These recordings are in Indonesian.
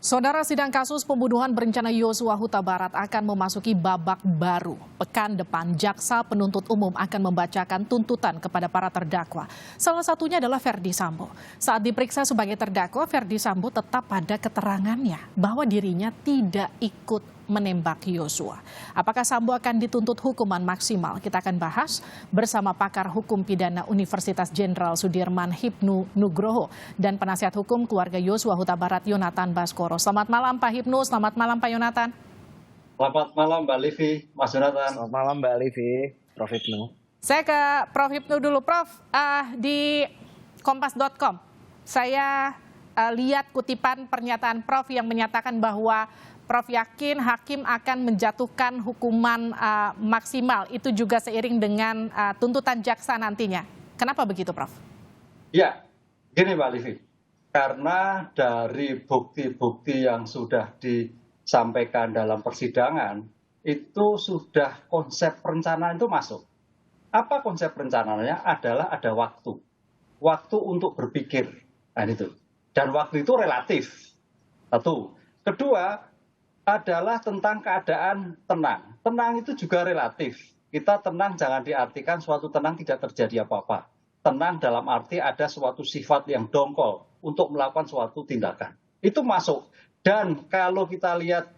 Saudara, sidang kasus pembunuhan berencana Yosua Huta Barat akan memasuki babak baru. Pekan depan, jaksa penuntut umum akan membacakan tuntutan kepada para terdakwa. Salah satunya adalah Ferdy Sambo. Saat diperiksa sebagai terdakwa, Ferdy Sambo tetap pada keterangannya bahwa dirinya tidak ikut menembak Yosua. Apakah Sambo akan dituntut hukuman maksimal? Kita akan bahas bersama pakar hukum pidana Universitas Jenderal Sudirman Hipnu Nugroho dan penasihat hukum keluarga Yosua Huta Barat Yonatan Baskoro. Selamat malam Pak Hipnu, selamat malam Pak Yonatan. Selamat malam Mbak Livi, Mas Yonatan. Selamat malam Mbak Livi, Prof. Hipnu. Saya ke Prof. Hipnu dulu. Prof, di kompas.com saya lihat kutipan pernyataan Prof yang menyatakan bahwa Prof yakin hakim akan menjatuhkan hukuman maksimal. Itu juga seiring dengan tuntutan jaksa nantinya. Kenapa begitu, Prof? Ya, gini Mbak Livi. Karena dari bukti-bukti yang sudah disampaikan dalam persidangan, itu sudah konsep perencanaan itu masuk. Apa konsep perencanaannya? Adalah ada waktu. Waktu untuk berpikir. Nah, itu. Dan waktu itu relatif. Satu. Kedua, adalah tentang keadaan tenang. Tenang itu juga relatif. Kita tenang jangan diartikan suatu tenang tidak terjadi apa-apa. Tenang dalam arti ada suatu sifat yang dongkol untuk melakukan suatu tindakan. Itu masuk. Dan kalau kita lihat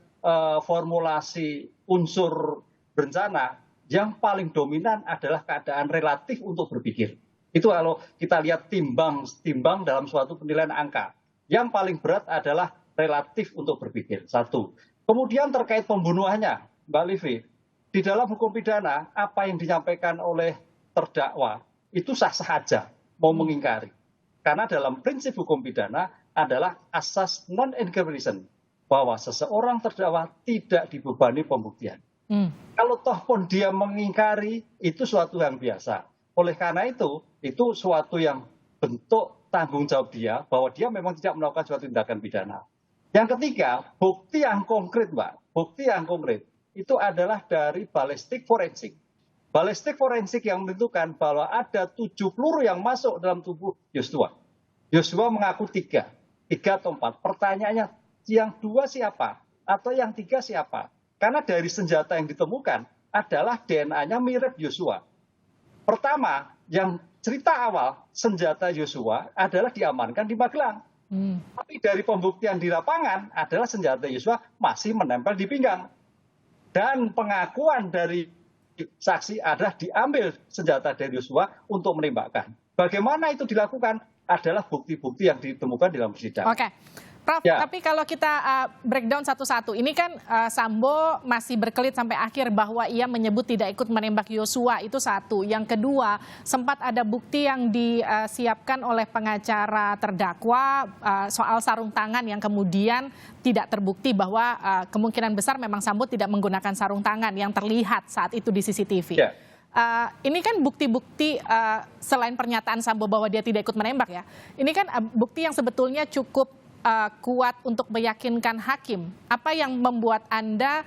formulasi unsur berencana, yang paling dominan adalah keadaan relatif untuk berpikir. Itu kalau kita lihat timbang dalam suatu penilaian angka. Yang paling berat adalah relatif untuk berpikir. Satu. Kemudian terkait pembunuhannya, Mbak Livi, di dalam hukum pidana apa yang disampaikan oleh terdakwa itu sah-sah saja mau mengingkari. Karena dalam prinsip hukum pidana adalah asas non-incrimination, bahwa seseorang terdakwa tidak dibebani pembuktian. Kalau toh pun dia mengingkari, itu suatu yang biasa. Oleh karena itu suatu yang bentuk tanggung jawab dia bahwa dia memang tidak melakukan suatu tindakan pidana. Yang ketiga, bukti yang konkret, Mbak. Bukti yang konkret itu adalah dari balistik forensik. Balistik forensik yang menentukan bahwa ada 7 peluru yang masuk dalam tubuh Yosua. Yosua mengaku 3 atau 4. Pertanyaannya, yang 2 siapa? Atau yang 3 siapa? Karena dari senjata yang ditemukan adalah DNA-nya mirip Yosua. Pertama, yang cerita awal senjata Yosua adalah diamankan di Magelang. Tapi dari pembuktian di lapangan adalah senjata Yosua masih menempel di pinggang. Dan pengakuan dari saksi adalah diambil senjata dari Yosua untuk menembakkan. Bagaimana itu dilakukan adalah bukti-bukti yang ditemukan dalam persidangan. Oke. Prof, ya. Tapi kalau kita breakdown satu-satu, ini kan Sambo masih berkelit sampai akhir bahwa ia menyebut tidak ikut menembak Yosua, itu satu. Yang kedua, sempat ada bukti yang disiapkan oleh pengacara terdakwa soal sarung tangan yang kemudian tidak terbukti bahwa kemungkinan besar memang Sambo tidak menggunakan sarung tangan yang terlihat saat itu di CCTV. Ya. Ini kan bukti-bukti selain pernyataan Sambo bahwa dia tidak ikut menembak ya. Ini kan bukti yang sebetulnya cukup kuat untuk meyakinkan hakim. Apa yang membuat Anda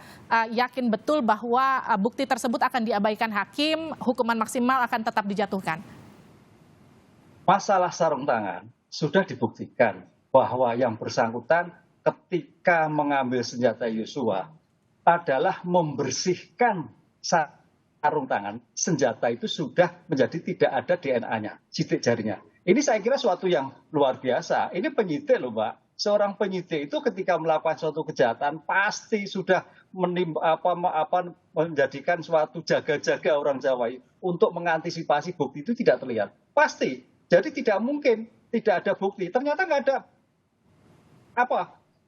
yakin betul bahwa bukti tersebut akan diabaikan hakim, hukuman maksimal akan tetap dijatuhkan? Masalah sarung tangan sudah dibuktikan bahwa yang bersangkutan ketika mengambil senjata Yosua adalah membersihkan sarung tangan. Senjata itu sudah menjadi tidak ada DNA-nya, sidik jarinya. Ini saya kira suatu yang luar biasa. Ini penyidik loh, Mbak. Seorang penyidik itu ketika melakukan suatu kejahatan pasti sudah menjadikan suatu jaga-jaga orang Jawa untuk mengantisipasi bukti itu tidak terlihat. Pasti. Jadi tidak mungkin tidak ada bukti. Ternyata nggak ada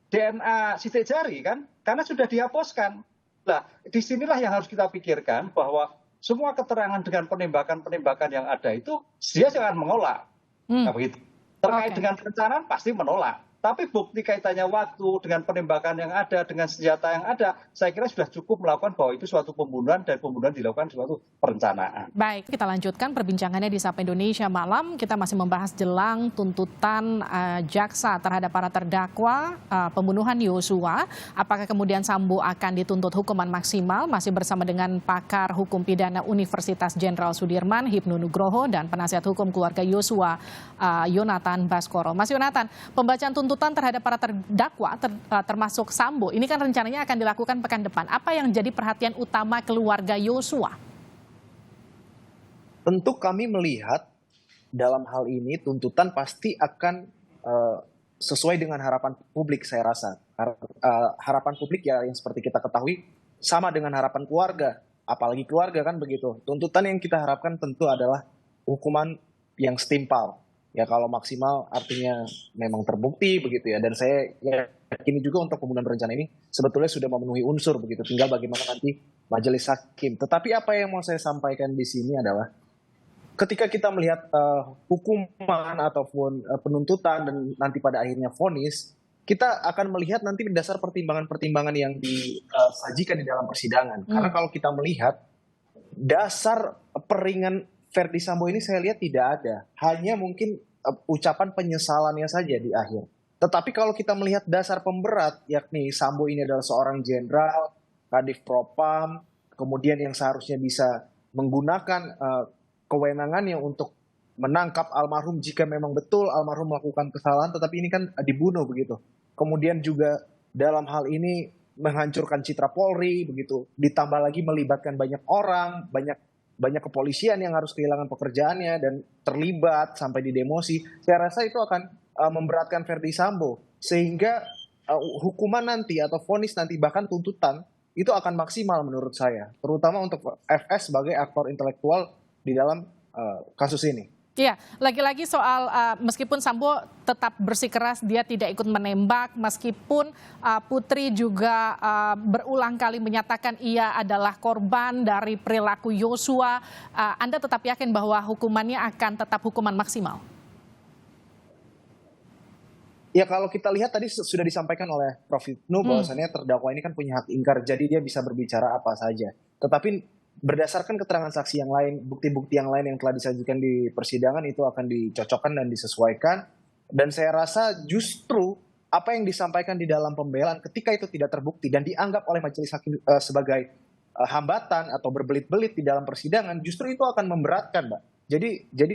DNA sidik jari kan? Karena sudah dihapuskan. Nah, disinilah yang harus kita pikirkan bahwa semua keterangan dengan penembakan-penembakan yang ada itu dia jangan menolak. Nah, begitu. Terkait dengan perencanaan pasti menolak. Tapi bukti kaitannya waktu dengan penembakan yang ada, dengan senjata yang ada, saya kira sudah cukup melakukan bahwa itu suatu pembunuhan dan pembunuhan dilakukan suatu perencanaan. Baik, kita lanjutkan perbincangannya di Sapa Indonesia Malam. Kita masih membahas jelang tuntutan jaksa terhadap para terdakwa pembunuhan Yosua. Apakah kemudian Sambo akan dituntut hukuman maksimal? Masih bersama dengan pakar hukum pidana Universitas Jenderal Sudirman Hipnu Nugroho dan penasihat hukum keluarga Yosua Yonatan Baskoro. Mas Yonatan, pembacaan tuntutan tuntutan terhadap para terdakwa termasuk Sambo ini kan rencananya akan dilakukan pekan depan. Apa yang jadi perhatian utama keluarga Yosua? Tentu kami melihat dalam hal ini tuntutan pasti akan sesuai dengan harapan publik, saya rasa. Harapan publik ya yang seperti kita ketahui sama dengan harapan keluarga, apalagi keluarga kan begitu. Tuntutan yang kita harapkan tentu adalah hukuman yang setimpal. Ya kalau maksimal artinya memang terbukti begitu ya. Dan saya yakin juga untuk pembunuhan berencana ini sebetulnya sudah memenuhi unsur begitu. Tinggal bagaimana nanti majelis hakim. Tetapi apa yang mau saya sampaikan di sini adalah ketika kita melihat hukuman ataupun penuntutan dan nanti pada akhirnya vonis, kita akan melihat nanti berdasar pertimbangan-pertimbangan yang disajikan di dalam persidangan. Karena kalau kita melihat dasar peringan Verdi Sambo ini saya lihat tidak ada. Hanya mungkin ucapan penyesalannya saja di akhir. Tetapi kalau kita melihat dasar pemberat, yakni Sambo ini adalah seorang jenderal, kadif propam, kemudian yang seharusnya bisa menggunakan kewenangannya untuk menangkap almarhum jika memang betul almarhum melakukan kesalahan, tetapi ini kan dibunuh begitu. Kemudian juga dalam hal ini menghancurkan citra Polri begitu. Ditambah lagi melibatkan banyak orang, banyak kepolisian yang harus kehilangan pekerjaannya dan terlibat sampai di demosi. Saya rasa itu akan memberatkan Verdi Sambo sehingga hukuman nanti atau vonis nanti bahkan tuntutan itu akan maksimal menurut saya, terutama untuk FS sebagai aktor intelektual di dalam kasus ini. Iya, lagi-lagi soal meskipun Sambo tetap bersikeras dia tidak ikut menembak, meskipun Putri juga berulang kali menyatakan ia adalah korban dari perilaku Yosua, Anda tetap yakin bahwa hukumannya akan tetap hukuman maksimal? Ya kalau kita lihat tadi sudah disampaikan oleh Prof. Hipnu bahwasannya terdakwa ini kan punya hak ingkar, jadi dia bisa berbicara apa saja. Tetapi berdasarkan keterangan saksi yang lain, bukti-bukti yang lain yang telah disajikan di persidangan itu akan dicocokkan dan disesuaikan. Dan saya rasa justru apa yang disampaikan di dalam pembelaan ketika itu tidak terbukti dan dianggap oleh majelis hakim sebagai hambatan atau berbelit-belit di dalam persidangan, justru itu akan memberatkan, Mbak. Jadi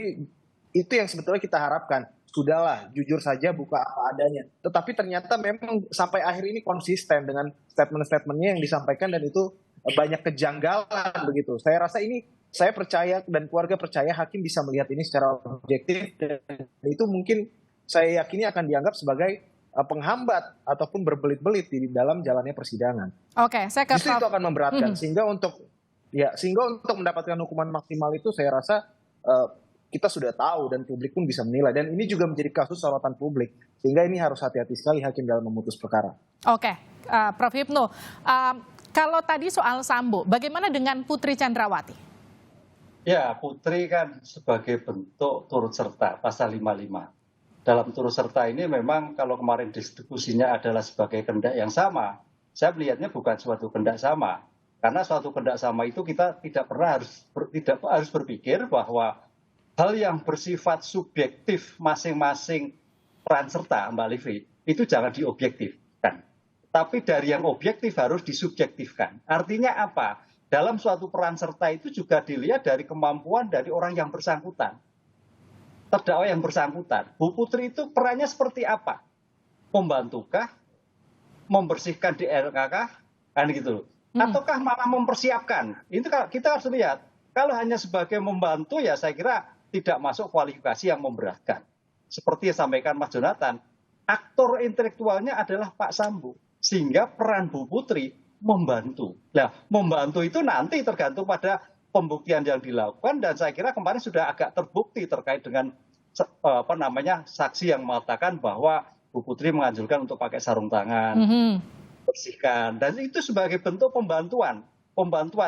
itu yang sebetulnya kita harapkan. Sudahlah, jujur saja, buka apa adanya. Tetapi ternyata memang sampai akhir ini konsisten dengan statement-statementnya yang disampaikan dan itu banyak kejanggalan begitu. Saya rasa ini, saya percaya dan keluarga percaya hakim bisa melihat ini secara objektif dan itu mungkin saya yakini akan dianggap sebagai penghambat ataupun berbelit-belit di dalam jalannya persidangan. Oke, saya ke justru itu akan memberatkan sehingga untuk mendapatkan hukuman maksimal itu saya rasa kita sudah tahu dan publik pun bisa menilai dan ini juga menjadi kasus sorotan publik sehingga ini harus hati-hati sekali hakim dalam memutus perkara. Oke, Prof. Hipnu, kalau tadi soal Sambo, bagaimana dengan Putri Chandrawati? Ya, Putri kan sebagai bentuk turut serta pasal 55. Dalam turut serta ini memang kalau kemarin diskusinya adalah sebagai kehendak yang sama, saya melihatnya bukan suatu kehendak sama. Karena suatu kehendak sama itu kita tidak harus berpikir bahwa hal yang bersifat subjektif masing-masing peran serta, Mbak Livi, itu jangan diobjektifkan. Tapi dari yang objektif harus disubjektifkan. Artinya apa? Dalam suatu peran serta itu juga dilihat dari kemampuan dari orang yang bersangkutan. Terdakwa yang bersangkutan. Bu Putri itu perannya seperti apa? Membantukah? Membersihkan di RKK? Kan gitu. Ataukah malah mempersiapkan? Itu kita harus lihat. Kalau hanya sebagai membantu ya saya kira tidak masuk kualifikasi yang memberatkan. Seperti yang disampaikan Mas Jonathan, aktor intelektualnya adalah Pak Sambo. Sehingga peran Bu Putri membantu. Nah, membantu itu nanti tergantung pada pembuktian yang dilakukan dan saya kira kemarin sudah agak terbukti terkait dengan saksi yang mengatakan bahwa Bu Putri menganjurkan untuk pakai sarung tangan, bersihkan, dan itu sebagai bentuk pembantuan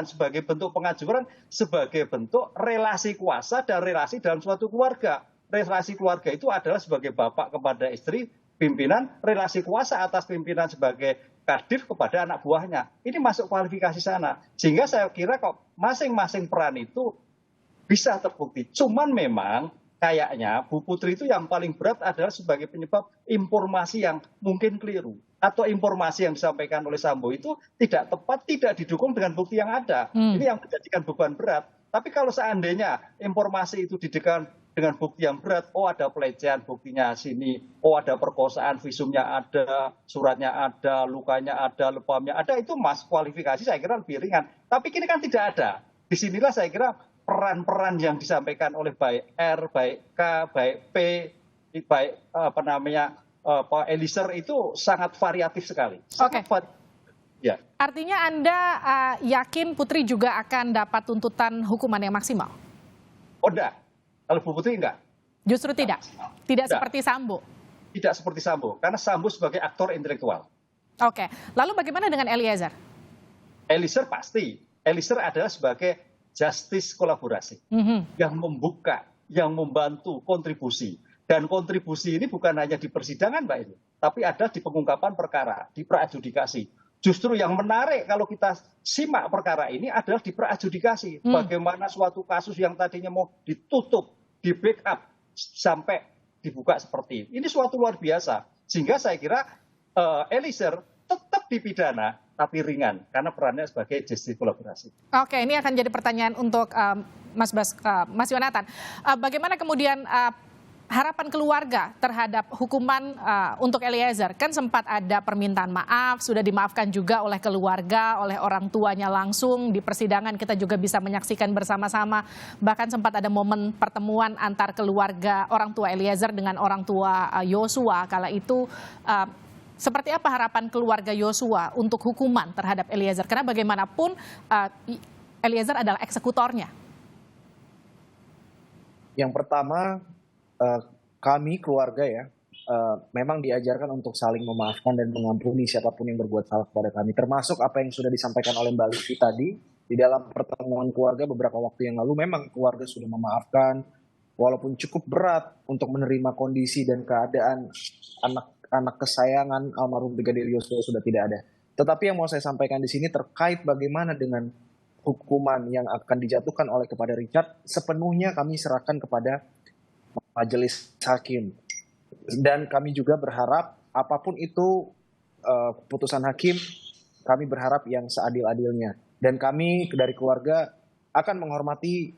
sebagai bentuk pengajuran, sebagai bentuk relasi kuasa dan relasi dalam suatu keluarga. Relasi keluarga itu adalah sebagai bapak kepada istri, pimpinan, relasi kuasa atas pimpinan sebagai kadif kepada anak buahnya. Ini masuk kualifikasi sana. Sehingga saya kira kok masing-masing peran itu bisa terbukti. Cuman memang kayaknya Bu Putri itu yang paling berat adalah sebagai penyebab informasi yang mungkin keliru. Atau informasi yang disampaikan oleh Sambo itu tidak tepat, tidak didukung dengan bukti yang ada. Ini yang menjadikan beban berat. Tapi kalau seandainya informasi itu dengan bukti yang berat, oh ada pelecehan buktinya sini, oh ada perkosaan visumnya ada, suratnya ada, lukanya ada, lebamnya ada, itu mas kualifikasi saya kira lebih ringan. Tapi kini kan tidak ada. Disinilah saya kira peran-peran yang disampaikan oleh baik R, baik K, baik P, baik Pak Eliezer itu sangat variatif sekali. Sangat ya. Artinya Anda yakin Putri juga akan dapat tuntutan hukuman yang maksimal? Oh enggak. Kalau Bu Putri enggak. Justru tidak? Tidak seperti Sambo? Tidak seperti Sambo, karena Sambo sebagai aktor intelektual. Oke, lalu bagaimana dengan Eliezer? Eliezer pasti. Eliezer adalah sebagai justice kolaborasi. Yang membuka, yang membantu kontribusi. Dan kontribusi ini bukan hanya di persidangan Mbak Ini, tapi ada di pengungkapan perkara, di praadjudikasi. Justru yang menarik kalau kita simak perkara ini adalah di praadjudikasi. Bagaimana suatu kasus yang tadinya mau ditutup, di backup, sampai dibuka seperti ini. Ini suatu luar biasa. Sehingga saya kira Eliezer tetap dipidana, tapi ringan. Karena perannya sebagai justice kolaborasi. Oke, ini akan jadi pertanyaan untuk Mas Yonatan. Bagaimana kemudian harapan keluarga terhadap hukuman untuk Eliezer? Kan sempat ada permintaan maaf, sudah dimaafkan juga oleh keluarga, oleh orang tuanya langsung. Di persidangan kita juga bisa menyaksikan bersama-sama. Bahkan sempat ada momen pertemuan antar keluarga orang tua Eliezer dengan orang tua Yosua. Kala itu seperti apa harapan keluarga Yosua untuk hukuman terhadap Eliezer? Karena bagaimanapun Eliezer adalah eksekutornya. Yang pertama, kami keluarga ya, memang diajarkan untuk saling memaafkan dan mengampuni siapapun yang berbuat salah kepada kami. Termasuk apa yang sudah disampaikan oleh Mbak Livi tadi, di dalam pertemuan keluarga beberapa waktu yang lalu, memang keluarga sudah memaafkan, walaupun cukup berat untuk menerima kondisi dan keadaan anak kesayangan almarhum Brigadir Yosua sudah tidak ada. Tetapi yang mau saya sampaikan di sini terkait bagaimana dengan hukuman yang akan dijatuhkan oleh kepada Richard, sepenuhnya kami serahkan kepada majelis hakim. Dan kami juga berharap apapun itu keputusan hakim, kami berharap yang seadil-adilnya. Dan kami dari keluarga akan menghormati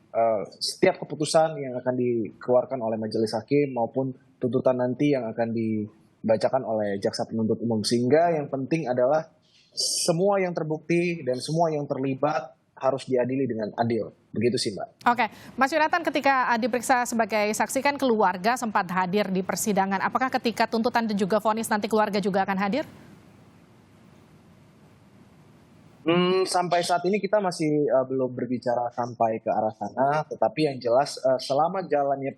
setiap keputusan yang akan dikeluarkan oleh majelis hakim maupun tuntutan nanti yang akan dibacakan oleh jaksa penuntut umum. Sehingga yang penting adalah semua yang terbukti dan semua yang terlibat harus diadili dengan adil. Begitu sih Mbak. Oke, Mas Yonatan, ketika diperiksa sebagai saksi kan keluarga sempat hadir di persidangan. Apakah ketika tuntutan dan juga vonis nanti keluarga juga akan hadir? Sampai saat ini kita masih belum berbicara sampai ke arah sana. Tetapi yang jelas selama jalannya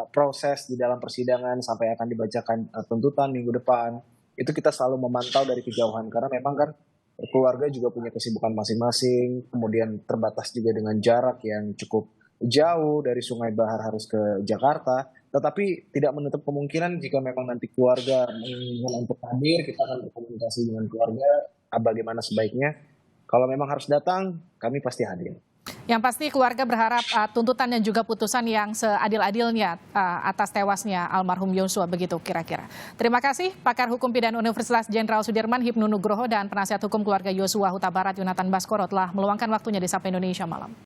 proses di dalam persidangan sampai akan dibacakan tuntutan minggu depan, itu kita selalu memantau dari kejauhan. Karena memang kan keluarga juga punya kesibukan masing-masing, kemudian terbatas juga dengan jarak yang cukup jauh dari Sungai Bahar harus ke Jakarta. Tetapi tidak menutup kemungkinan jika memang nanti keluarga menginginkan untuk hadir, kita akan berkomunikasi dengan keluarga bagaimana sebaiknya. Kalau memang harus datang, kami pasti hadir. Yang pasti keluarga berharap tuntutan dan juga putusan yang seadil-adilnya atas tewasnya almarhum Yosua, begitu kira-kira. Terima kasih pakar hukum pidana Universitas Jenderal Sudirman Hipnu Nugroho dan penasihat hukum keluarga Yosua Huta Barat Yonatan Baskoro telah meluangkan waktunya di Sapa Indonesia Malam.